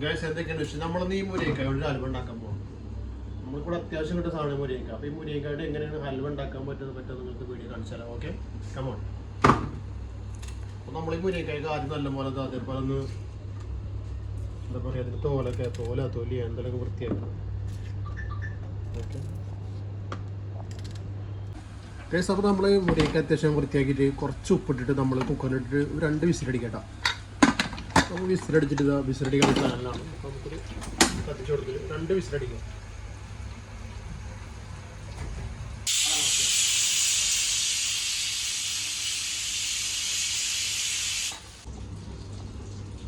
Guys എന്തൊക്കെയാണ് വെച്ചാൽ നമ്മളൊന്ന് ഈ മുരിങ്ങക്കായ ഒരു ഹൽവ ഉണ്ടാക്കാൻ പോകും. നമ്മൾക്കൂടെ അത്യാവശ്യം കിട്ടുന്ന സാധനം മുരിങ്ങക്കായ. അപ്പോൾ ഈ മുരിങ്ങക്കായുടെ എങ്ങനെയാണ് ഹൽവ ഉണ്ടാക്കാൻ പറ്റുന്നത് നിങ്ങൾക്ക് വീഡിയോ കാണിച്ചു തരാം. Okay, come on. അപ്പോൾ നമ്മൾ ഈ മുരിങ്ങക്കായ്ക്ക് ആദ്യം നല്ലപോലെ അതേപോലെ ഒന്ന് എന്താ പറയുക, അതിന് തൊലി എന്തെങ്കിലുമൊക്കെ വൃത്തിയാക്കണം. ഓക്കെ ഗൈസ്, അപ്പോൾ നമ്മൾ മുരിങ്ങക്കായ അത്യാവശ്യം വൃത്തിയാക്കിയിട്ട് കുറച്ച് ഉപ്പിട്ടിട്ട് നമ്മൾ കുക്കറിലിട്ടിട്ട് 2 വിസിലടിക്കട്ടോ. നമുക്ക് വിസിലടിച്ചിട്ട് വിസിലടിക്കുന്ന ചാനലാണ്. അപ്പോൾ നമുക്കൊരു കത്തിച്ച് കൊടുത്തിട്ട് 2 വിസിലടിക്കാം.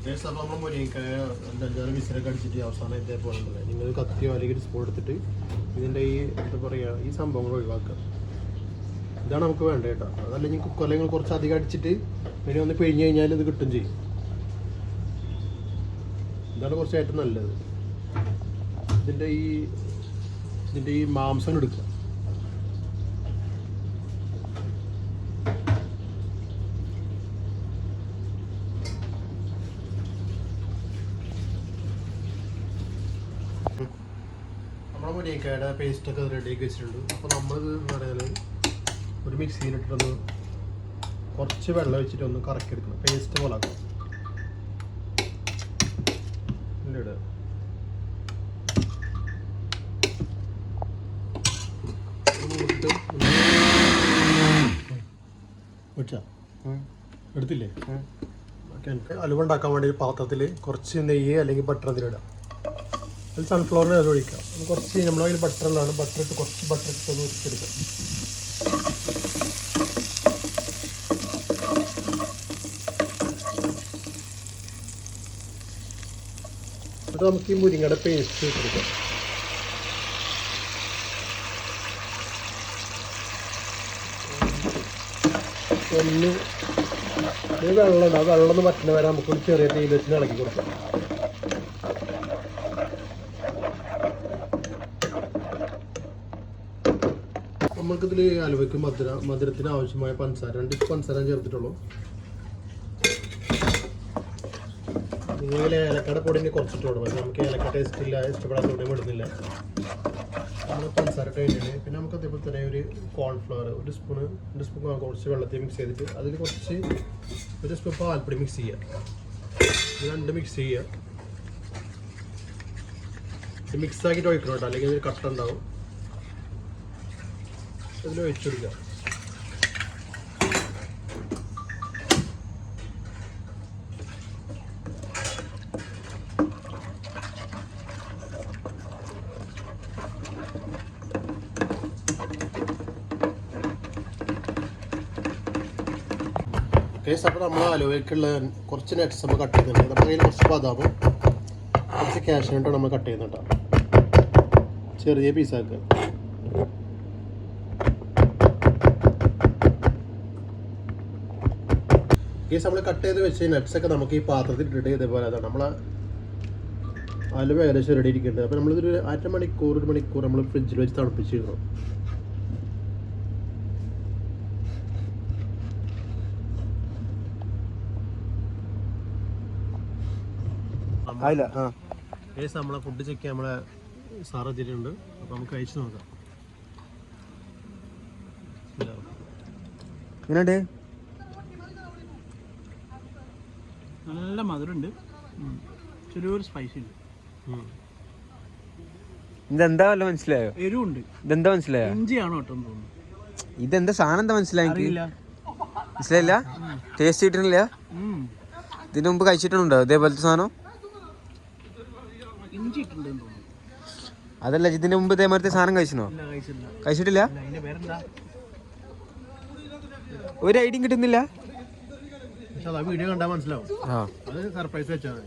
ഗൈസ്, അപ്പോൾ നമ്മൾ മുരിങ്ങക്കായ 5-6 വിസിലൊക്കെ അടിച്ചിട്ട് അവസാനം ഇതേപോലെ ഉണ്ട്. നിങ്ങൾ കത്തിയോ അല്ലെങ്കിൽ സ്പൂൺ എടുത്തിട്ട് ഇതിൻ്റെ ഈ എന്താ പറയുക ഈ സംഭവങ്ങൾ ഒഴിവാക്കുക. ഇതാണ് നമുക്ക് വേണ്ടത് കേട്ടോ. അതല്ലെങ്കിൽ കുക്കറിൽ നിങ്ങൾ കുറച്ച് അധികം അടിച്ചിട്ട് പിന്നെ ഒന്ന് പിഴിഞ്ഞ് കഴിഞ്ഞാൽ ഇത് കിട്ടും ചെയ്യും. ഇതാണ് കുറച്ച് ഏറ്റവും നല്ലത്. ഇതിൻ്റെ ഈ മാംസം എടുക്കുക. നമ്മുടെ മുരിങ്ങക്കായുടെ പേസ്റ്റൊക്കെ റെഡിയാക്കി വെച്ചിട്ടുണ്ട്. അപ്പോൾ നമ്മളിത് എന്താ പറയുക, ഒരു മിക്സിയിലിട്ടൊന്ന് കുറച്ച് വെള്ളം വെച്ചിട്ട് ഒന്ന് കറക്കി എടുക്കണം. പേസ്റ്റ് പോലെ ആക്കണം. ഇടുക എടുത്തില്ലേ? ഓക്കെ, എനിക്ക് ഹലുവ ഉണ്ടാക്കാൻ വേണ്ടി പാത്രത്തിൽ കുറച്ച് നെയ്യ് അല്ലെങ്കിൽ ബട്ടർ അതിലിടാം. അതിൽ സൺഫ്ലവറിന് അത് ഒഴിക്കാം. കുറച്ച് നമ്മളതിൽ ബട്ടറിലാണ്, ബട്ടർ ഇട്ട് കുറച്ച് ബട്ടർ ഇട്ട് ഒന്ന് ഒഴിച്ചെടുക്കാം. എന്നിട്ട് നമുക്ക് ഈ മുരിങ്ങയുടെ പേസ്റ്റ് ഇട്ടെടുക്കാം. ഒന്ന് വെള്ളം ആ വെള്ളം ഒന്ന് വറ്റുന്ന വരെ നമുക്കൊരു ചെറിയ തീയിൽ വെച്ച് ഇളക്കി കൊടുക്കാം. നമുക്കിതിൽ ഹലുവയ്ക്ക് മധുരത്തിന് ആവശ്യമായ പഞ്ചസാര 2 പഞ്ചസാര ചേർത്തിട്ടുള്ളൂ. നിങ്ങൾ ഏലക്കയുടെ പൊടിനെ കുറച്ചിട്ടുള്ളൂ. പക്ഷേ നമുക്ക് ഏലക്ക ടേസ്റ്റ് ഇല്ല, ഇഷ്ടപ്പെടാത്ത പൊടിയും ഇടുന്നില്ല. നമ്മൾ പഞ്ചസാര കഴിഞ്ഞിട്ട് പിന്നെ നമുക്ക് അതേപോലെ തന്നെ ഒരു കോൺഫ്ലവർ 1 സ്പൂൺ 2 സ്പൂൺ കുറച്ച് വെള്ളത്തിൽ മിക്സ് ചെയ്തിട്ട് അതിൽ കുറച്ച് 1 സ്പൂൺ പാൽപ്പൊടി മിക്സ് ചെയ്യുക. ഇത് 2 മിക്സ് ചെയ്യുക. ഇത് മിക്സ് ആക്കിയിട്ട് ഒഴിക്കണം കേട്ടോ, അല്ലെങ്കിൽ ഇതിൽ കട്ട ഉണ്ടാവും. ഇതിൽ ഒഴിച്ചെടുക്കുക. കേസ്, അപ്പോൾ നമ്മൾ ഹലുവയ്ക്കുള്ള കുറച്ച് നട്ട്സ് നമ്മൾ കട്ട് ചെയ്യുന്നുണ്ട്. നമ്മുടെ കയ്യിൽ കുറച്ച് ബദാമും കുറച്ച് കാഷ്യൂനട്ടും നമ്മൾ കട്ട് ചെയ്യുന്നുണ്ടോ. ചെറിയ പീസാക്കുക. കേസ്, നമ്മൾ കട്ട് ചെയ്ത് വെച്ച് നട്ട്സൊക്കെ നമുക്ക് ഈ പാത്രത്തിൽ ഇട്ടിട്ട് ഇതേപോലെ അതാണ് നമ്മളെ ഹലുവ ഏകദേശം റെഡി ഇരിക്കുന്നുണ്ട്. അപ്പോൾ നമ്മളിതൊരു 1 മണിക്കൂർ നമ്മൾ ഫ്രിഡ്ജിൽ വെച്ച് തണുപ്പിച്ചിരുന്നു. കേസ്, നമ്മളെ ഫുഡ് ചെക്ക് ചെയ്യാൻ നമ്മളെ സാർ എത്തിയിട്ടുണ്ട്. അപ്പോൾ നമുക്ക് കഴിച്ച് നോക്കാം. എങ്ങനെയുണ്ട്? നല്ല മധുരമുണ്ട്, ചെറിയൊരു സ്പൈസി ഉണ്ട്. ഇതെന്താ വല്ല മനസ്സിലായോ? എരിവുണ്ട്. ഇതെന്താ മനസ്സിലായോ? ഇഞ്ചിയാണോ കേട്ടോ തോന്നുന്നു. ഇതെന്താ സാധനം എന്താ മനസ്സിലായില്ല? മനസ്സിലായില്ല? ടേസ്റ്റ് കിട്ടണില്ല? ഇതിന് മുമ്പ് കഴിച്ചിട്ടുണ്ടോ ഇതേപോലത്തെ സാധനം? ഇഞ്ചി ഇട്ടുണ്ടെന്ന് തോന്നുന്നു. അതല്ല, ഇതിന് മുമ്പ് ഇതേമാതിരത്തെ സാധനം കഴിച്ചിനോ? കഴിച്ചിട്ടില്ല? ഒരു ഐഡിയും കിട്ടുന്നില്ല. വീഡിയോ കണ്ടാൽ മനസ്സിലാവും. അത് സർപ്രൈസ് വെച്ചാൽ